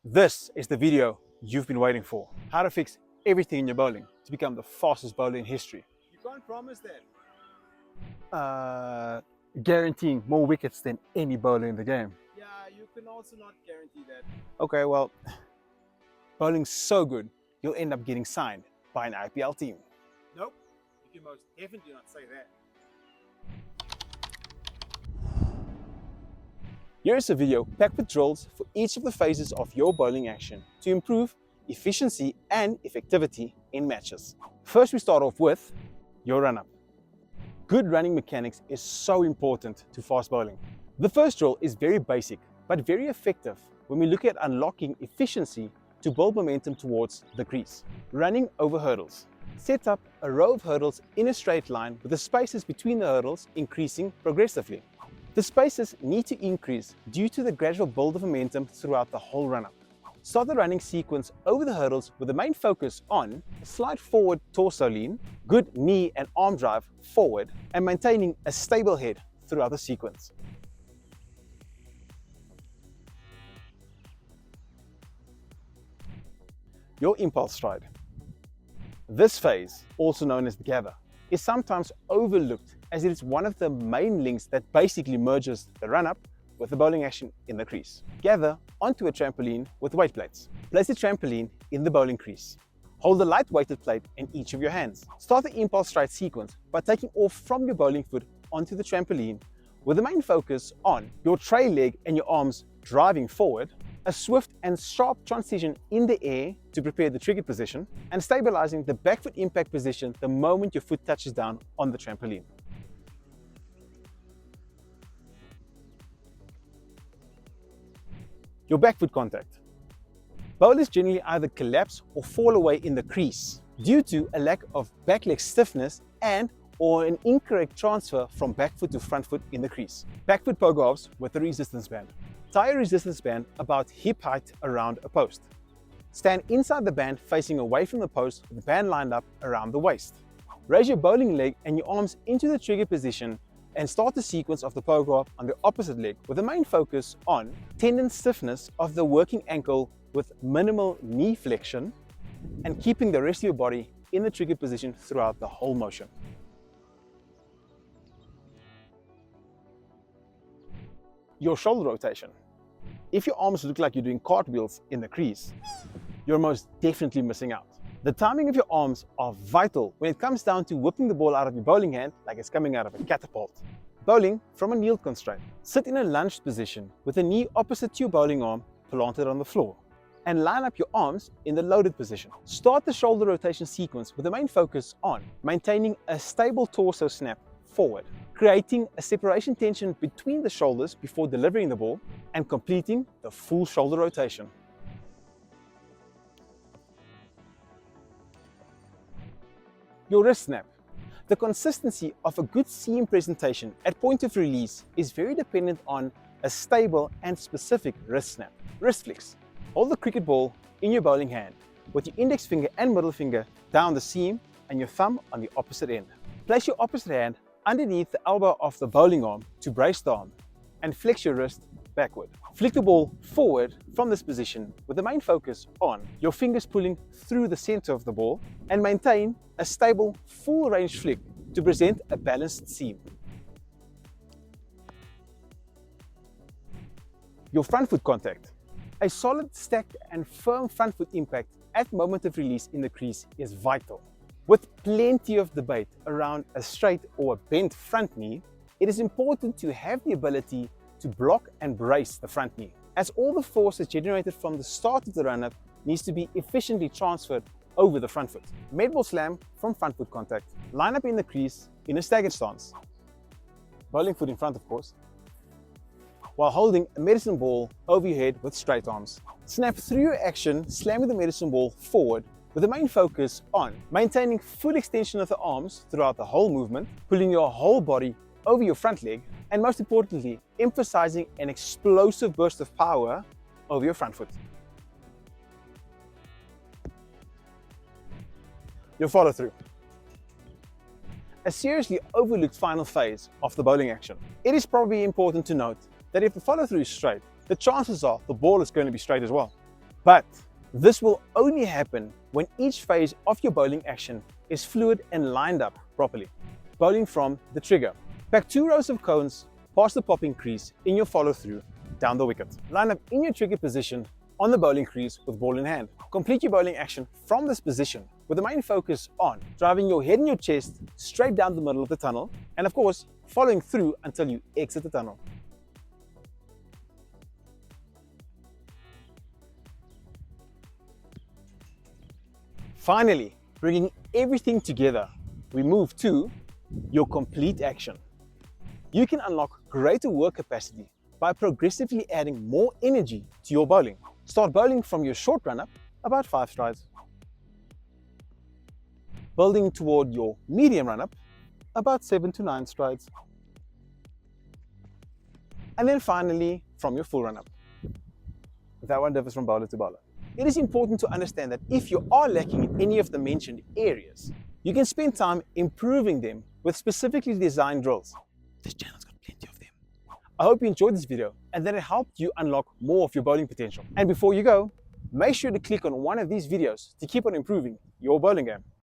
This is the video you've been waiting for. How to fix everything in your bowling to become the fastest bowler in history. You can't promise Uh, that. Guaranteeing more wickets than any bowler in the game. Yeah, you can also not guarantee that. Okay, well, bowling's so good, you'll end up getting signed by an IPL team. Nope, you can most definitely not say that. Here is a video packed with drills for each of the phases of your bowling action to improve efficiency and effectivity in matches. First, we start off with your run-up. Good running mechanics is so important to fast bowling. The first drill is very basic, but very effective when we look at unlocking efficiency to build momentum towards the crease. Running over hurdles. Set up a row of hurdles in a straight line with the spaces between the hurdles increasing progressively. The spaces need to increase due to the gradual build of momentum throughout the whole run-up. Start the running sequence over the hurdles with the main focus on slight forward torso lean, good knee and arm drive forward, and maintaining a stable head throughout the sequence. Your impulse stride. This phase, also known as the gather, is sometimes overlooked as it is one of the main links that basically merges the run-up with the bowling action in the crease. Gather onto a trampoline with weight plates. Place the trampoline in the bowling crease. Hold a light weighted plate in each of your hands. Start the impulse stride sequence by taking off from your bowling foot onto the trampoline with the main focus on your tray leg and your arms driving forward, a swift and sharp transition in the air to prepare the trigger position, and stabilizing the back foot impact position the moment your foot touches down on the trampoline. Your back foot contact. Bowlers generally either collapse or fall away in the crease due to a lack of back leg stiffness or an incorrect transfer from back foot to front foot in the crease. Back foot pogo halves with a resistance band. Tie a resistance band about hip height around a post. Stand inside the band facing away from the post with the band lined up around the waist. Raise your bowling leg and your arms into the trigger position and start the sequence of the pogo half on the opposite leg with the main focus on tendon stiffness of the working ankle with minimal knee flexion and keeping the rest of your body in the trigger position throughout the whole motion. Your shoulder rotation. If your arms look like you're doing cartwheels in the crease, you're most definitely missing out. The timing of your arms are vital when it comes down to whipping the ball out of your bowling hand like it's coming out of a catapult. Bowling from a kneel constraint. Sit in a lunged position with the knee opposite to your bowling arm planted on the floor and line up your arms in the loaded position. Start the shoulder rotation sequence with the main focus on maintaining a stable torso snap forward, creating a separation tension between the shoulders before delivering the ball, and completing the full shoulder rotation. Your wrist snap. The consistency of a good seam presentation at point of release is very dependent on a stable and specific wrist snap. Wrist flicks. Hold the cricket ball in your bowling hand with your index finger and middle finger down the seam and your thumb on the opposite end. Place your opposite hand underneath the elbow of the bowling arm to brace the arm and flex your wrist backward. Flick the ball forward from this position with the main focus on your fingers pulling through the center of the ball and maintain a stable full range flick to present a balanced seam. Your front foot contact. A solid, stacked and firm front foot impact at moment of release in the crease is vital. With plenty of debate around a straight or a bent front knee, it is important to have the ability to block and brace the front knee, as all the forces generated from the start of the run-up needs to be efficiently transferred over the front foot. Med ball slam from front foot contact. Line up in the crease in a staggered stance. Bowling foot in front, of course, while holding a medicine ball over your head with straight arms. Snap through your action, slamming the medicine ball forward with the main focus on maintaining full extension of the arms throughout the whole movement, pulling your whole body over your front leg, and most importantly, emphasizing an explosive burst of power over your front foot. Your follow through. A seriously overlooked final phase of the bowling action. It is probably important to note that if the follow through is straight, the chances are the ball is going to be straight as well. But this will only happen when each phase of your bowling action is fluid and lined up properly. Bowling from the trigger. Pack 2 rows of cones past the popping crease in your follow-through down the wicket. Line up in your trigger position on the bowling crease with ball in hand. Complete your bowling action from this position with the main focus on driving your head and your chest straight down the middle of the tunnel, and of course, following through until you exit the tunnel. Finally, bringing everything together, we move to your complete action. You can unlock greater work capacity by progressively adding more energy to your bowling. Start bowling from your short run-up, about 5 strides. Building toward your medium run-up, about 7 to 9 strides. And then finally, from your full run-up. That one differs from bowler to bowler. It is important to understand that if you are lacking in any of the mentioned areas, you can spend time improving them with specifically designed drills. This channel's got plenty of them. I hope you enjoyed this video and that it helped you unlock more of your bowling potential. And before you go, make sure to click on one of these videos to keep on improving your bowling game.